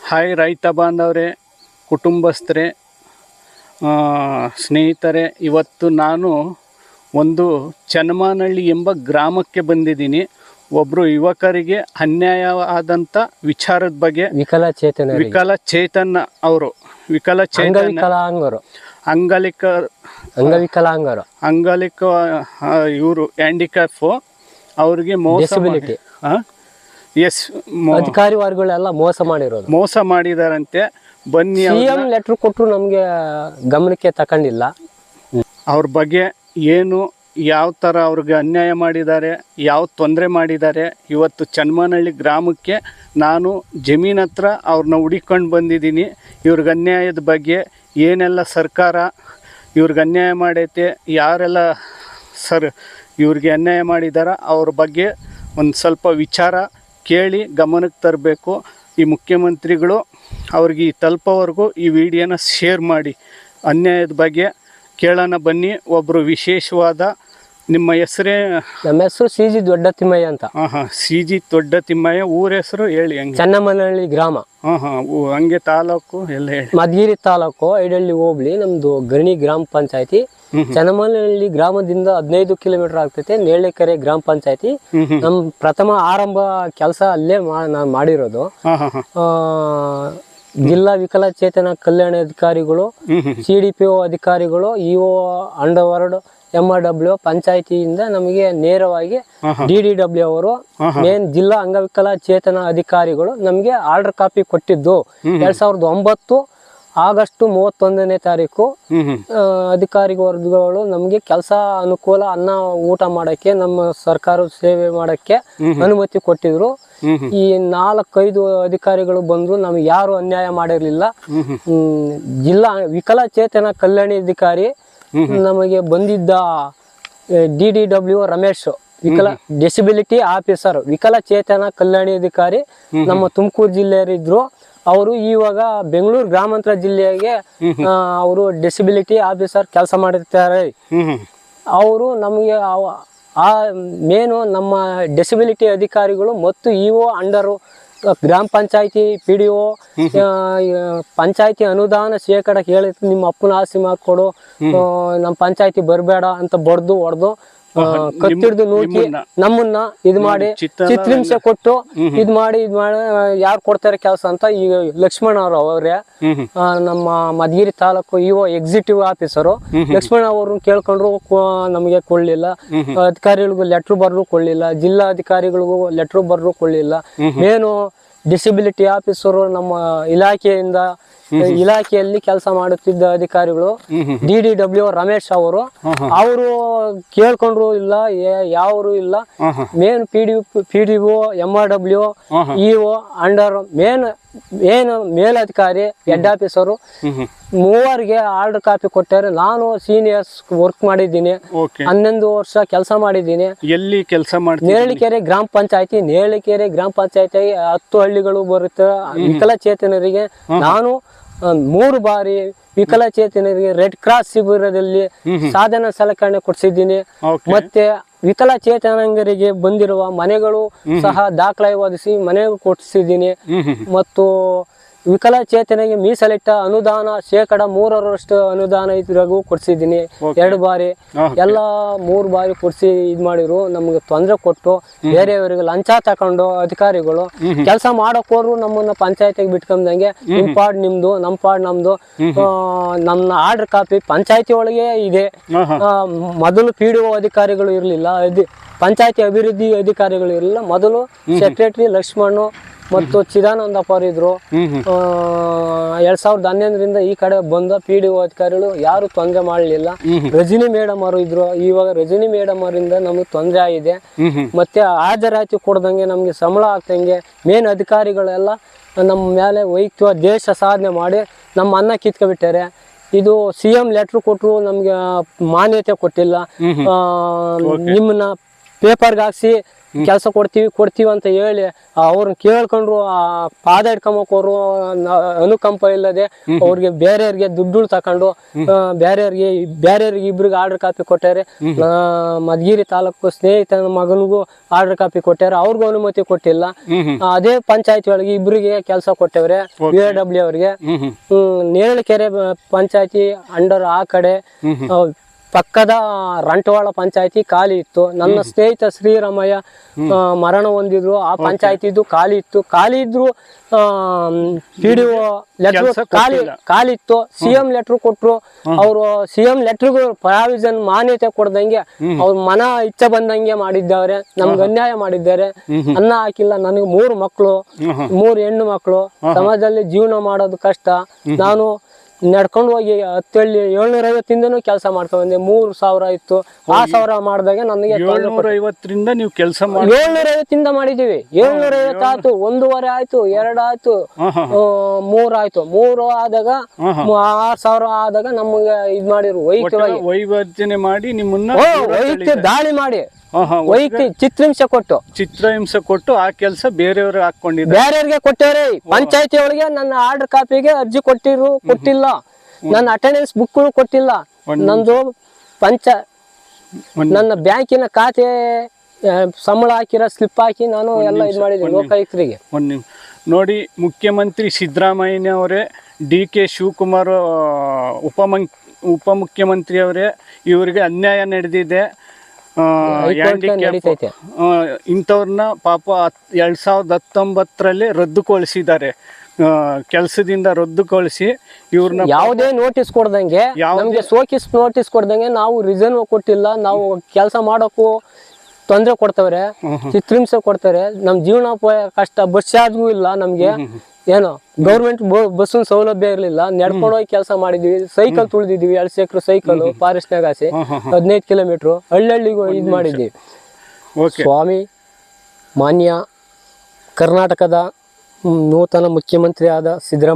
Hi ರೈತ ಬಾಂಧವರೇ, ಕುಟುಂಬಸ್ಥರೇ, ಸ್ನೇಹಿತರೆ, ಇವತ್ತು ನಾನು ಒಂದು ಚನ್ನಮಾನಹಳ್ಳಿ ಎಂಬ ಗ್ರಾಮಕ್ಕೆ ಬಂದಿದ್ದೀನಿ. ಒಬ್ಬರು ಯುವಕರಿಗೆ ಅನ್ಯಾಯ ಆದಂಥ ವಿಚಾರದ ಬಗ್ಗೆ ವಿಕಲಚೇತನ ಅವರು ಅಂಗಲಿಕ ಇವರು ಹ್ಯಾಂಡಿಕ್ಯಾಪ್ ಅವ್ರಿಗೆ ಅಧಿಕಾರಿ ವರ್ಗಗಳೆಲ್ಲ ಮೋಸ ಮಾಡಿದಾರಂತೆ. ಬನ್ನಿ, ಲೆಟರ್ ಕೊಟ್ಟರು ನಮಗೆ ಗಮನಕ್ಕೆ ತಗೊಂಡಿಲ್ಲ. ಅವ್ರ ಬಗ್ಗೆ ಏನು, ಯಾವ ಥರ ಅವ್ರಿಗೆ ಅನ್ಯಾಯ ಮಾಡಿದ್ದಾರೆ, ಯಾವ ತೊಂದರೆ ಮಾಡಿದ್ದಾರೆ. ಇವತ್ತು ಚನ್ನಮಾನಹಳ್ಳಿ ಗ್ರಾಮಕ್ಕೆ ನಾನು ಜಮೀನ್ ಹತ್ರ ಅವ್ರನ್ನ ಹುಡಿಕೊಂಡು ಬಂದಿದ್ದೀನಿ. ಇವ್ರಿಗೆ ಅನ್ಯಾಯದ ಬಗ್ಗೆ ಏನೆಲ್ಲ ಸರ್ಕಾರ ಇವ್ರಿಗೆ ಅನ್ಯಾಯ ಮಾಡೈತೆ, ಯಾರೆಲ್ಲ ಇವ್ರಿಗೆ ಅನ್ಯಾಯ ಮಾಡಿದಾರ, ಅವ್ರ ಬಗ್ಗೆ ಒಂದು ಸ್ವಲ್ಪ ವಿಚಾರ ಕೇಳಿ ಗಮನಕ್ಕೆ ತರಬೇಕು. ಈ ಮುಖ್ಯಮಂತ್ರಿಗಳು ಅವ್ರಿಗೆ ತಲುಪೋವರೆಗೂ ಈ ವಿಡಿಯೋನ ಶೇರ್ ಮಾಡಿ. ಅನ್ಯಾಯದ ಬಗ್ಗೆ ಕೇಳೋಣ ಬನ್ನಿ. ಒಬ್ಬರು ವಿಶೇಷವಾದ, ನಿಮ್ಮ ಹೆಸರೇ? ನಮ್ಮ ಹೆಸರು ಸಿ.ಜಿ. ದೊಡ್ಡ ತಿಮ್ಮಯ್ಯ ಅಂತ. ಸಿ.ಜಿ. ದೊಡ್ಡ ತಿಮ್ಮಯ್ಯ. ಊರ ಹೆಸರು ಹೇಳಿ. ಹಂಗೆ ಚನ್ನಮಾನಹಳ್ಳಿ ಗ್ರಾಮ. ಹಂಗೆ ತಾಲೂಕು ಎಲ್ಲ ಹೇಳಿ. ಮಧುಗಿರಿ ತಾಲೂಕು, ಐಡಹಳ್ಳಿ ಹೋಬಳಿ. ನಮ್ದು ಗರಣಿ ಗ್ರಾಮ ಪಂಚಾಯತಿ. ಚನ್ನಮಾನಹಳ್ಳಿ ಗ್ರಾಮದಿಂದ 15 ಕಿಲೋಮೀಟರ್ ಆಗ್ತೈತೆ. ನೇರಳೆಕೆರೆ ಗ್ರಾಮ ಪಂಚಾಯತಿ. ನಮ್ ಪ್ರಥಮ ಆರಂಭ ಕೆಲಸ ಅಲ್ಲೇ ನಾನು ಮಾಡಿರೋದು. ಜಿಲ್ಲಾ ವಿಕಲಚೇತನ ಕಲ್ಯಾಣ ಅಧಿಕಾರಿಗಳು, CDPO ಅಧಿಕಾರಿಗಳು, EO ಅಂಡರ್ವರ್ಲ್ಡ್ MRW ಪಂಚಾಯತಿಯಿಂದ ನಮಗೆ ನೇರವಾಗಿ DDW ಅವರು ಮೇನ್ ಜಿಲ್ಲಾ ಅಂಗವಿಕಲಚೇತನ ಅಧಿಕಾರಿಗಳು ನಮಗೆ ಆರ್ಡರ್ ಕಾಪಿ ಕೊಟ್ಟಿದ್ದು 2009 ಆಗಸ್ಟ್ 31ನೇ ತಾರೀಕು. ಅಧಿಕಾರಿ ವರ್ಗಗಳು ನಮಗೆ ಕೆಲಸ ಅನುಕೂಲ, ಅನ್ನ ಊಟ ಮಾಡಕ್ಕೆ, ನಮ್ಮ ಸರ್ಕಾರ ಸೇವೆ ಮಾಡಕ್ಕೆ ಅನುಮತಿ ಕೊಟ್ಟಿದ್ರು. ಈ 4-5 ಅಧಿಕಾರಿಗಳು ಬಂದ್ರು, ನಮ್ಗೆ ಯಾರು ಅನ್ಯಾಯ ಮಾಡಿರ್ಲಿಲ್ಲ. ಜಿಲ್ಲಾ ವಿಕಲಚೇತನ ಕಲ್ಯಾಣ ಅಧಿಕಾರಿ ನಮಗೆ ಬಂದಿದ್ದ DDW ರಮೇಶ್, ಡಿಸಬಿಲಿಟಿ ಆಫೀಸರ್, ವಿಕಲಚೇತನ ಕಲ್ಯಾಣ ಅಧಿಕಾರಿ ನಮ್ಮ ತುಮಕೂರು ಜಿಲ್ಲೆಯರಿದ್ರು. ಅವರು ಇವಾಗ ಬೆಂಗಳೂರು ಗ್ರಾಮಾಂತರ ಜಿಲ್ಲೆಗೆ ಅವರು ಡಿಸಬಿಲಿಟಿ ಆಫೀಸರ್ ಕೆಲಸ ಮಾಡಿರ್ತಾರೆ. ಅವರು ನಮಗೆ ಮೇನು ನಮ್ಮ ಡಿಸಬಿಲಿಟಿ ಅಧಿಕಾರಿಗಳು ಮತ್ತು EO ಅಂಡರು ಗ್ರಾಮ ಪಂಚಾಯತಿ PDO ಪಂಚಾಯತಿ ಅನುದಾನ ಶೇಕಡ ಹೇಳಿತ್ತು, ನಿಮ್ಮ ಅಪ್ಪನ ಆಸ್ತಿ ಮಾಡ್ಕೊಡು, ನಮ್ಮ ಪಂಚಾಯತಿ ಬರಬೇಡ ಅಂತ ಬಡ್ದು ಹೊಡೆದು ಕತ್ತಿಡ್ದು ನೂಕಿ ನಮ್ಮನ್ನ ಇದ್ ಮಾಡಿ ಚಿತ್ರಹಿಂಸೆ ಕೊಟ್ಟು ಇದ್ ಮಾಡಿ ಯಾರು ಕೊಡ್ತಾರೆ ಕೆಲಸ ಅಂತ. ಈಗ ಲಕ್ಷ್ಮಣ್ ಅವರೇ ನಮ್ಮ Madhugiri taluk EO executive officer. Lakshman ಅವರು ಕೇಳ್ಕೊಂಡ್ರು, ನಮಗೆ ಕೊಡ್ಲಿಲ್ಲ. ಅಧಿಕಾರಿಗಳಿಗೂ ಲೆಟ್ರ್ ಬರ್ರು ಕೊಡ್ಲಿಲ್ಲ, ಜಿಲ್ಲಾ ಅಧಿಕಾರಿಗಳಿಗೂ ಲೆಟ್ರ್ ಬರ್ರು ಕೊಡ್ಲಿಲ್ಲ. ಏನು ಡಿಸಬಿಲಿಟಿ ಆಫೀಸರು ನಮ್ಮ ಇಲಾಖೆಯಲ್ಲಿ ಕೆಲಸ ಮಾಡುತ್ತಿದ್ದ ಅಧಿಕಾರಿಗಳು DDW ರಮೇಶ್ ಅವರು ಕೇಳ್ಕೊಂಡ್ರು ಇಲ್ಲ, ಯಾರು ಇಲ್ಲ. Main PDO MRW EO under ಮೇಲಧಿಕಾರಿ ಹೆಡ್ ಆಫೀಸರು ಮೂವರಿಗೆ ಆರ್ಡರ್ ಕಾಪಿ ಕೊಟ್ಟಾರೆ. ನಾನು ಸೀನಿಯರ್ಸ್ ವರ್ಕ್ ಮಾಡಿದ್ದೀನಿ, 11 ವರ್ಷ ಕೆಲಸ ಮಾಡಿದ್ದೀನಿ. ಎಲ್ಲಿ ಕೆಲಸ ಮಾಡಿ? ನೇರಳೆಕೆರೆ ಗ್ರಾಮ ಪಂಚಾಯತಿ. ನೇರಳೆಕೆರೆ ಗ್ರಾಮ ಪಂಚಾಯತಿ 10 ಹಳ್ಳಿಗಳು ಬರುತ್ತೆ ವಿಕಲಚೇತನರಿಗೆ. ನಾನು 3 ಬಾರಿ ವಿಕಲಚೇತನರಿಗೆ ರೆಡ್ ಕ್ರಾಸ್ ಶಿಬಿರದಲ್ಲಿ ಸಾಧನ ಸಲಕರಣೆ ಕೊಡಿಸಿದ್ದೀನಿ. ಮತ್ತೆ ವಿಕಲಚೇತನರಿಗೆ ಬಂದಿರುವ ಮನೆಗಳು ಸಹ ದಾಖಲಾತಿ ಒದಗಿಸಿ ಮನೆ ಕೊಡಿಸಿದ್ದೀನಿ. ಮತ್ತು ವಿಕಲಚೇತನಿಗೆ ಮೀಸಲಿಟ್ಟ ಅನುದಾನ ಶೇಕಡ 3% ಅನುದಾನ ಇದ್ರಾಗೂ ಕೊಡ್ಸಿದ್ದೀನಿ 2 ಬಾರಿ. ಎಲ್ಲ 3 ಬಾರಿ ಕೊಡ್ಸಿ ಇದ್ ಮಾಡಿರು. ನಮ್ಗೆ ತೊಂದರೆ ಕೊಟ್ಟು ಬೇರೆಯವರಿಗೆ ಲಂಚ ತಕೊಂಡು ಅಧಿಕಾರಿಗಳು ಕೆಲಸ ಮಾಡೋಕೋರು ನಮ್ಮನ್ನ ಪಂಚಾಯತಿಗೆ ಬಿಟ್ಕೊಂಡಂಗೆ, ನಿಮ್ ಪಾಡ್ ನಿಮ್ದು, ನಮ್ ಪಾಡ್ ನಮ್ದು. ನಮ್ಮ ಆರ್ಡರ್ ಕಾಪಿ ಪಂಚಾಯತಿ ಒಳಗೆ ಇದೆ. ಮೊದಲು PDO ಅಧಿಕಾರಿಗಳು ಇರ್ಲಿಲ್ಲ, ಪಂಚಾಯತಿ ಅಭಿವೃದ್ಧಿ ಅಧಿಕಾರಿಗಳು ಇರಲಿಲ್ಲ. ಮೊದಲು ಸೆಕ್ರೆಟರಿ ಲಕ್ಷ್ಮಣ್ ಮತ್ತು ಚಿದಾನಂದಪ್ಪ ಇದ್ರು. 2011ರಿಂದ ಈ ಕಡೆ ಬಂದ PDO ಅಧಿಕಾರಿಗಳು ಯಾರು ತೊಂದರೆ ಮಾಡಲಿಲ್ಲ. ರಜನಿ ಮೇಡಮ್ ಅವರು ಇದ್ರು. ಇವಾಗ ರಜನಿ ಮೇಡಮ್ ಅವರಿಂದ ನಮಗೆ ತೊಂದರೆ ಆಗಿದೆ. ಮತ್ತೆ ಹಾಜರಾತಿ ಕೊಡ್ದಂಗೆ, ನಮ್ಗೆ ಸಂಬಳ ಆಗ್ತಂಗೆ ಮೇನ್ ಅಧಿಕಾರಿಗಳೆಲ್ಲ ನಮ್ಮ ಮೇಲೆ ವೈಯಕ್ತಿಕ ದೇಶ ಸಾಧನೆ ಮಾಡಿ ನಮ್ಮ ಅನ್ನ ಕಿತ್ಕೊಬಿಟ್ಟಾರೆ. ಇದು CM ಲೆಟ್ರ್ ಕೊಟ್ಟರು, ನಮ್ಗೆ ಮಾನ್ಯತೆ ಕೊಟ್ಟಿಲ್ಲ. ನಿಮ್ಮನ್ನ ಪೇಪರ್ಗೆ ಹಾಕ್ಸಿ ಕೆಲಸ ಕೊಡ್ತೀವಿ ಅಂತ ಹೇಳಿ ಅವ್ರನ್ನ ಕೇಳ್ಕೊಂಡ್ರು ಪಾದ ಹಿಡ್ಕೊಂಬಕೋರು ಅನುಕಂಪ ಇಲ್ಲದೆ ಅವ್ರಿಗೆ ಬೇರೆಯವ್ರಿಗೆ ದುಡ್ಡು ತಕೊಂಡು ಬೇರೆಯವ್ರಿಗೆ ಇಬ್ರಿಗೆ ಆರ್ಡರ್ ಕಾಪಿ ಕೊಟ್ಟಾರೆ. ಮಧುಗಿರಿ ತಾಲೂಕು ಸ್ನೇಹಿತನ ಮಗನಿಗೂ ಆರ್ಡರ್ ಕಾಪಿ ಕೊಟ್ಟಾರೆ, ಅವ್ರಿಗೂ ಅನುಮತಿ ಕೊಟ್ಟಿಲ್ಲ. ಅದೇ ಪಂಚಾಯತಿ ಒಳಗೆ ಇಬ್ರಿಗೆ ಕೆಲಸ ಕೊಟ್ಟವ್ರೆ BW ಅವ್ರಿಗೆ. ನೇರಳಕೆರೆ ಪಂಚಾಯತಿ ಅಂಡರ್ ಆ ಕಡೆ ಪಕ್ಕದ ರಂಟವಾಳ ಪಂಚಾಯತಿ ಖಾಲಿ ಇತ್ತು. ನನ್ನ ಸ್ನೇಹಿತ ಶ್ರೀರಾಮಯ್ಯ ಮರಣ ಹೊಂದಿದ್ರು, ಆ ಪಂಚಾಯತಿದು ಖಾಲಿ ಇತ್ತು. ಖಾಲಿ ಇದ್ರು PDO ಲೆಟರ್ ಖಾಲಿ ಇತ್ತು. CM ಲೆಟರ್ ಕೊಟ್ರು. ಅವರು CM ಲೆಟರ್ಗೂ ಪ್ರಾವಿಷನ್ ಮಾನ್ಯತೆ ಕೊಡ್ದಂಗೆ ಅವ್ರ ಮನ ಇಚ್ಛೆ ಬಂದಂಗೆ ಮಾಡಿದ್ದವ್ರೆ. ನಮ್ಗೆ ಅನ್ಯಾಯ ಮಾಡಿದ್ದಾರೆ. ಅನ್ನ ಹಾಕಿಲ್ಲ. ನನಗೆ 3 ಮಕ್ಕಳು, 3 ಹೆಣ್ಣು ಮಕ್ಕಳು. ಸಮಾಜದಲ್ಲಿ ಜೀವನ ಮಾಡೋದು ಕಷ್ಟ. ನಾನು ನಡ್ಕೊಂಡು ಹೋಗಿ ಹತ್ತಳ್ಳಿ 750 ಕೆಲಸ ಮಾಡ್ಕೊಂಡ್ ಬಂದೆ. 3000 ಇತ್ತು. ಆ 1000 ಮಾಡಿದಾಗ ನನಗೆ 750 ನೀವು ಕೆಲಸ 750 ಮಾಡಿದೀವಿ. 750 ಆಯ್ತು, 1.5 ಆಯ್ತು, 2 ಆಯ್ತು, 3 ಆಯ್ತು. 3 ಆದಾಗ 6000 ಆದಾಗ ನಮ್ಗೆ ಇದ್ ಮಾಡಿರು ವೈವರ್ಜನೆ ಮಾಡಿ ನಿಮ್ಮನ್ನ ವೈಯಕ್ತಿಕ ದಾಳಿ ಮಾಡಿ ವೈಯಕ್ತಿಕ ಚಿತ್ರಹಿಂಸೆ ಕೊಟ್ಟು ಆ ಕೆಲಸ ಬೇರೆಯವ್ರಿಗೆ ಹಾಕೊಂಡಿದ್ದಾರೆ. ಬೇರೆಯವ್ರಿಗೆ ಕೊಟ್ಟವ್ರೆ. ಪಂಚಾಯತಿ ಒಳಗೆ ನನ್ನ ಆರ್ಡರ್ ಕಾಪಿಗೆ ಅರ್ಜಿ ಕೊಟ್ಟಿಲ್ಲ. ನನ್ನ ಅಟೆಂಡೆನ್ಸ್ ಬುಕ್ ಕೊಟ್ಟಿಲ್ಲ. ನಂದು ನನ್ನ ಬ್ಯಾಂಕಿನ ಖಾತೆ ಸಂಬಳ ಹಾಕಿರೋ ಸ್ಲಿಪ್ ಹಾಕಿ ನಾನು ಎಲ್ಲ ಇದು ಮಾಡಿದ್ದೀನಿ ಲೋಕಾಯುಕ್ತರಿಗೆ. ನೋಡಿ, ಮುಖ್ಯಮಂತ್ರಿ ಸಿದ್ದರಾಮಯ್ಯ ಅವರೇ, DK ಶಿವಕುಮಾರ್ ಉಪಮುಖ್ಯಮಂತ್ರಿ ಅವರೇ, ಇವರಿಗೆ ಅನ್ಯಾಯ ನಡೆದಿದೆ. ಇಂಥವ್ರನ್ನ ಪಾಪ 2019ರಲ್ಲಿ ರದ್ದುಗೊಳಿಸಿದ್ದಾರೆ. ಕೆಲಸದಿಂದ ರದ್ದುಗೊಳಿಸಿ ಇವ್ರನ್ನ ಯಾವುದೇ ನೋಟಿಸ್ ಕೊಡ್ದಂಗೆ, ನಮ್ಗೆ ಸೋಕಿಸ್ ನೋಟಿಸ್ ಕೊಡ್ದಂಗೆ, ನಾವು ರಿಸನ್ ಕೊಟ್ಟಿಲ್ಲ, ನಾವು ಕೆಲಸ ಮಾಡೋಕ್ಕೂ ತೊಂದರೆ ಕೊಡ್ತವ್ರೆ, ಚಿತ್ರಹಿಂಸೆ ಕೊಡ್ತಾರೆ. ನಮ್ ಜೀವನೋಪಾಯ ಕಷ್ಟ. ಬಸ್ ಚಾರ್ಜ್ಗೂ ಇಲ್ಲ ನಮ್ಗೆ. ಏನೋ ಗೌರ್ಮೆಂಟ್ ಬಸ್ಸಿನ ಸೌಲಭ್ಯ ಇರ್ಲಿಲ್ಲ. ನಡ್ಕೊಂಡು ಹೋಗಿ ಕೆಲಸ ಮಾಡಿದ್ವಿ. ಸೈಕಲ್ ತುಳಿದಿದ್ವಿ, 2 ಎಕರೆ ಸೈಕಲ್ ಫಾರೆಸ್ಟ್ನಾಗ ಹಾಸಿ 15 ಕಿಲೋಮೀಟರ್ ಹಳ್ಳಿಗೂ ಇದ್ ಮಾಡಿದ್ವಿ. ಸ್ವಾಮಿ ಮಾನ್ಯ ಕರ್ನಾಟಕದ ನೂತನ ಮುಖ್ಯಮಂತ್ರಿ ಆದ ಸಿದ್ದರಾಮಯ್ಯ